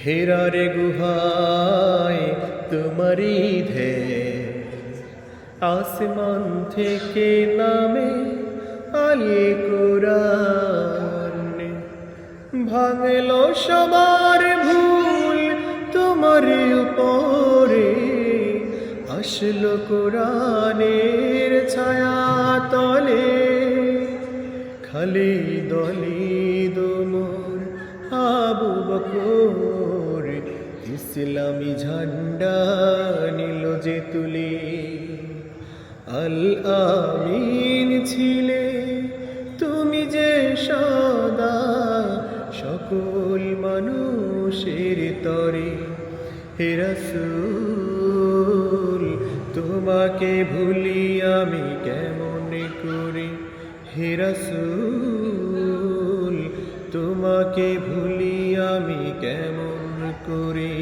হেরার গুহায় তোমারই ঢেউ, আসমান থেকে নামে আল কোরআন, ভাঙলো সবার ভুল তোমার উপরে, আসলো কোরআনের ছায়া তলে। খালিদ ওয়ালিদ ওমর আবু বকর, ইসলামী ঝান্ডা নিল যে তুলে। আল আমিন ছিলে তুমি যে সদা, সকল মানুষের তরে। হে রাসূল তোমাকে ভুলি আমি কেমন করে, হে রাসূল তোমাকে ভুলি আমি কেমন করে।